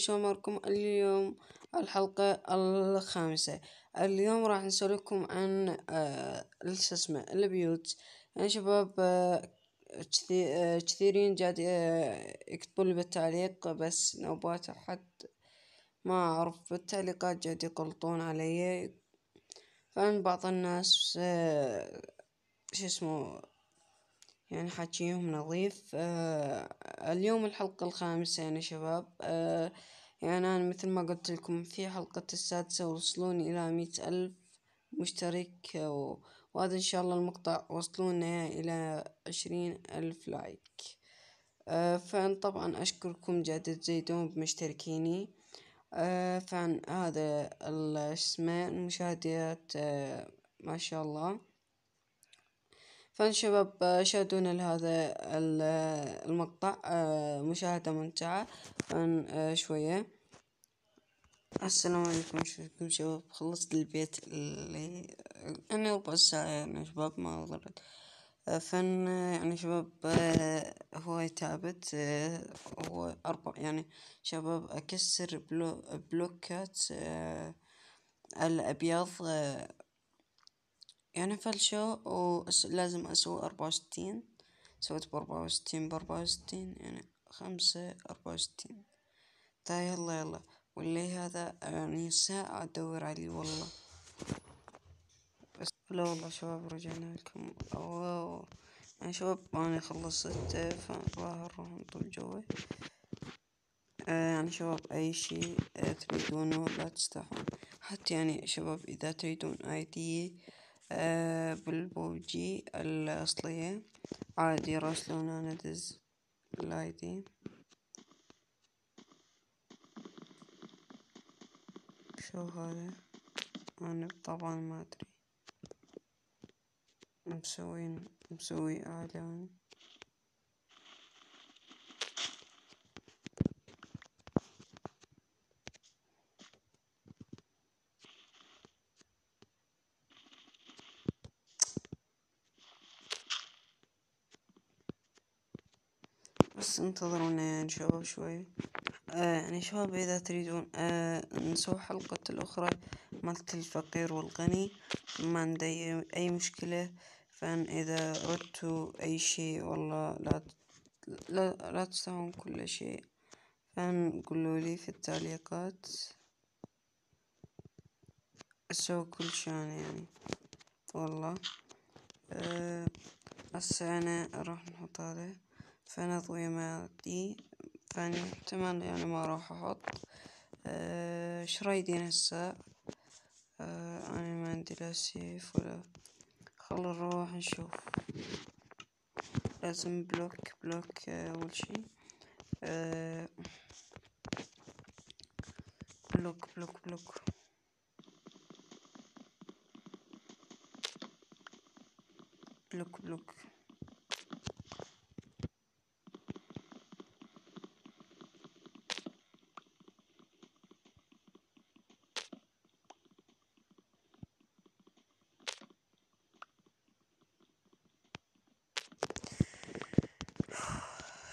شلون أمركم اليوم؟ الحلقة الخامسة. اليوم راح نسولفكم عن شو اسمه البيوت. يعني شباب كثيرين قاعد يكتبون لي بالتعليق، بس نوبات أحد ما أعرف بالتعليقات قاعد يغلطون علي. فعن بعض الناس شو اسمه يعني حاكيهم نظيف. اليوم الحلقة الخامسة يعني شباب. يعني أنا مثل ما قلت لكم في حلقة السادسة وصلوني إلى 100,000 مشترك، وهذا إن شاء الله المقطع وصلونا إلى 20,000 لايك. فأنا طبعا أشكركم قاعد تزيدون بمشتركيني. فعن هذا اسمه المشاهدات ما شاء الله. فان شباب شاهدونا لهذا المقطع مشاهدة ممتعة. فان شوية. السلام عليكم شباب، خلصت البيت اللي يعني ربع ساعة يعني شباب ما ضرت. فن يعني شباب هواي تعبت. هو يعني شباب أكسر بلوكات الأبيض يعني فلشوا، ولازم أسوي 64. سويت ب64 يعني 5 64. يلا واللي هذا يعني ساعة أدور عليه والله. بس لا والله شباب رجعنا لكم. يعني شباب أنا خلصت، فراح نروح نطل جوي. يعني شباب أي شي تريدونه لا تستحون. حتى يعني شباب إذا تريدون ID بالبوجي الأصلية عادي راسلونا ندز الID. شو هذا؟ أنا طبعا ما أدري. مسوي إعلان. بس انتظرونا يعني شباب شوي. يعني شباب إذا تريدون نسوي حلقة الأخرى مالت الفقير والغني، ما عندي أي مشكلة. فان إذا ردتوا أي شيء والله لا تستحون كل شيء. فان قولوا لي في التعليقات أسوي كل شان يعني والله. هسه أنا راح نحط هذا فنضوي مادي. فاني احتمال يعني ما راح أحط. شرايدين هسه. أنا ما عندي لا سيف ولا. خل نروح نشوف. لازم بلوك أول شي. بلوك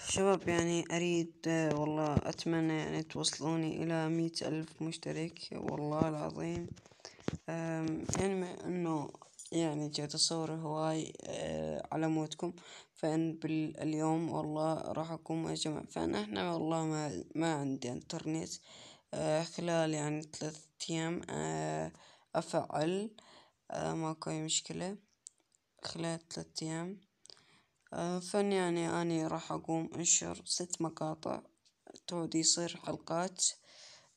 شباب يعني أريد والله أتمنى يعني توصلوني إلى 100,000 مشترك والله العظيم. يعني مع إنه يعني جاي أصور هواي على مودكم. فإن باليوم والله راح أقوم أجمع. احنا والله ما عندي انترنت. خلال يعني 3 أيام أفعل. ماكو أي مشكلة خلال 3 أيام. فن يعني أنا راح أقوم أنشر 6 مقاطع تعود يصير حلقات.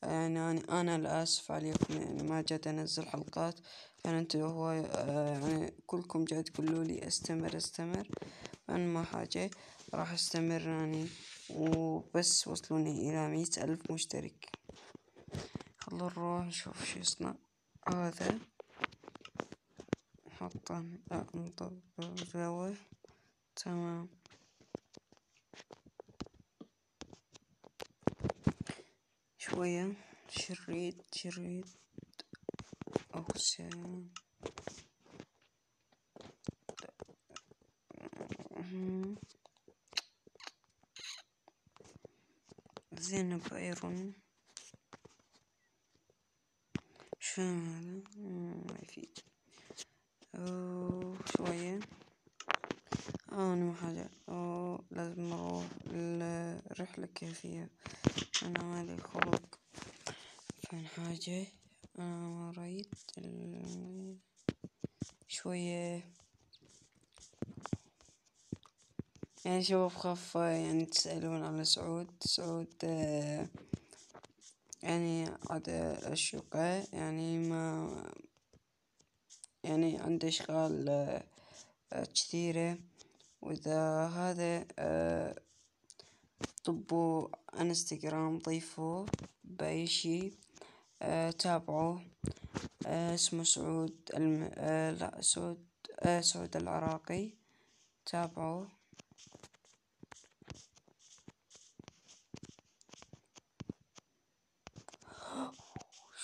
يعني أنا الآسف عليكم يعني ما جد أنزل حلقات. فأنتوا هو يعني كلكم جاي تقولوا لي استمر. فأنا ما حاجة راح استمر يعني. وبس وصلوني إلى 100,000 مشترك. خلوا نروح نشوف شو يصنع هذا. نحطه نضبط تمام. شوية شريط أغسل. زين بايرون. شو هذا؟ ما يفيد. شوية. أنا ما حاجة. لازم نروح الرحلة الكافية. أنا مالي خلق فين حاجة. أنا ما رأيت شوية. يعني شباب خاف يعني تسألون على سعود يعني عاد الشقة يعني ما يعني عنده أشغال كثيرة. وإذا هذا طبوا انستغرام ضيفوه بأي شي. تابعوه. اسمه سعود لا سعود العراقي. تابعوه.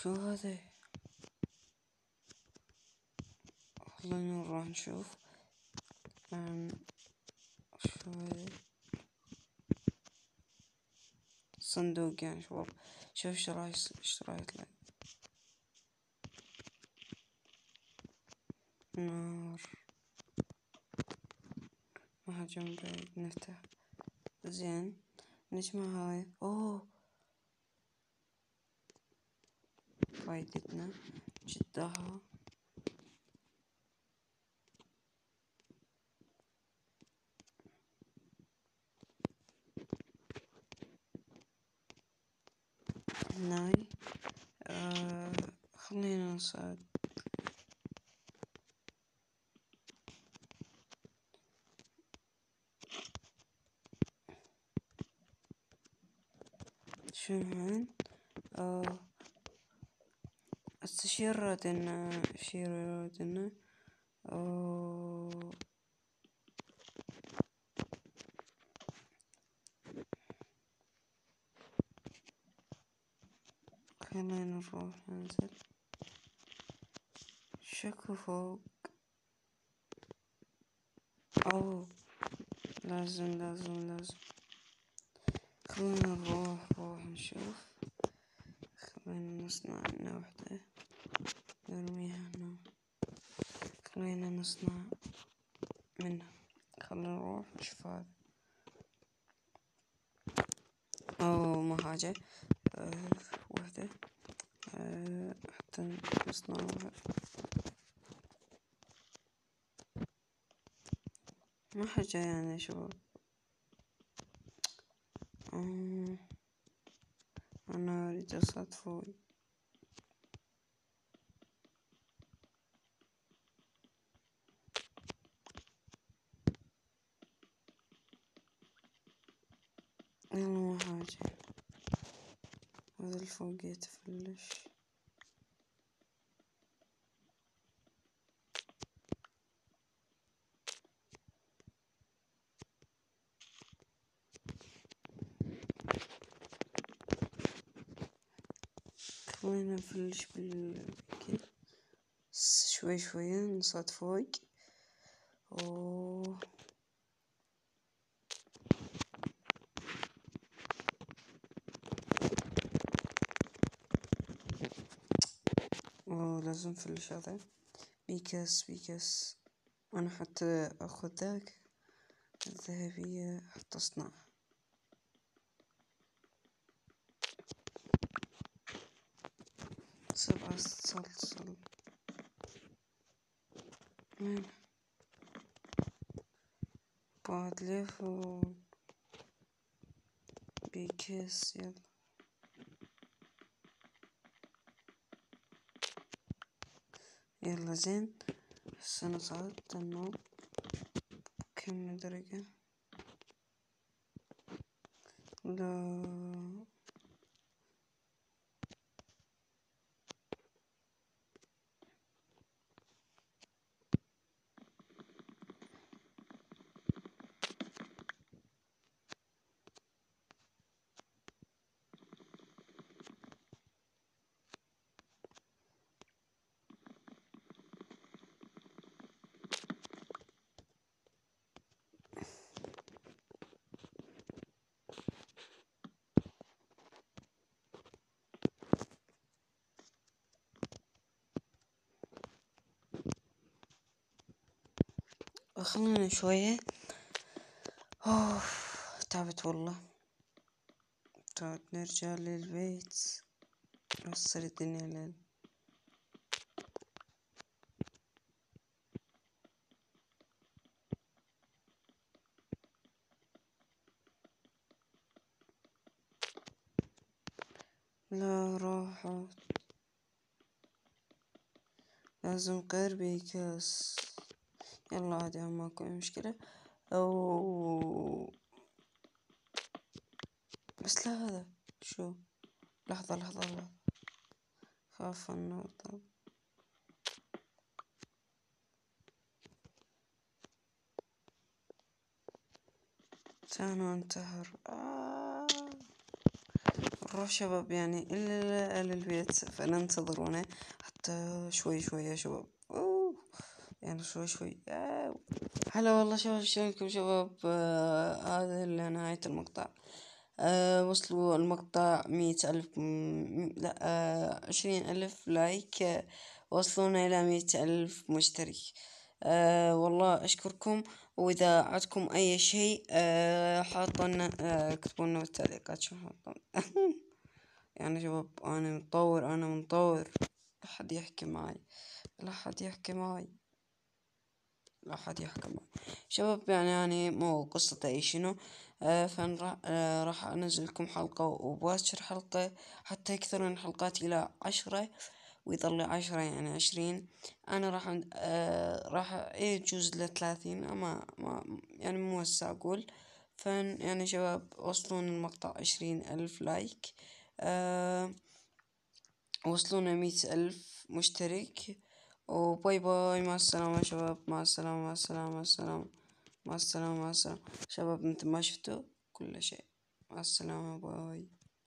شو هذا؟ خلينا نروح نشوف. شو هذا؟ صندوق يعني شباب. شوف اشترايت له نار. ما هجم بعيد نفتح. زين نسمع هاي. فايدتنا جدها. هناي. خلينا نصعد. شنو هون؟ استشير رادنا خلينا نروح ننزل. شكو فوق. لازم خلينا نروح نشوف. خلينا نصنع لنا وحدة نرميها هنا. خلينا نصنع منها. خلينا نروح نشوف هذا. ما حاجة. وحدة. حتى نصنعها. ما حاجة يعني يا شباب. أنا أريد أصعد فوق. يلا ما حاجة. هذا الفوق يتفلش. خلينا نفلش بالكل. شوي نصعد فوق. لازم نفلش هذا. بيكس أنا حتى أخذ ذاك الذهبية حتى أصنع. سبعة صلصل. وين بعد ليفون بيكس. يلا زين. هسه نصعد النوب. كم درجة؟ لا خلينا شوية. أوف، تعبت والله. تعبت، نرجع للبيت نوصل الدنيا لا راحت. لازم قربي كاس. يلا عادي، ماكو أي مشكلة. أو بس لا، هذا شو. لحظة لحظة لحظة، خاف النقطة. كانوا انتهر. نروح شباب يعني إلا للبيت، فننتظرونه حتى شوي شوي يا شباب. يعني شوي شوي. هلا والله شباب، شلونكم شباب؟ هذا نهاية المقطع. وصلوا المقطع 100,000 لا 20,000 لايك. وصلونا إلى 100,000 مشترك. والله أشكركم. وإذا عندكم أي شيء حاطون اكتبوا لنا بالتعليقات شو حاطون. يعني شباب، أنا مطور. لا حد يحكي معي، لا حد يحكي معي، لا حد يحكي معي شباب. يعني مو قصة أي شنو. فأنا راح أنزل لكم حلقة وباشر حلقة حتى يكثر من الحلقات إلى 10، ويظل 10 يعني 20. أنا راح يجوز ل30، أما ما يعني مو هسه أقول. يعني شباب، وصلون المقطع 20,000 لايك. وصلونا 100,000 مشترك. وباي باي، مع السلامة يا شباب، مع السلامة مع السلامة مع السلامة مع السلامة مع السلامة شباب. انت ما شفتوا كل شيء. مع السلامة، باي.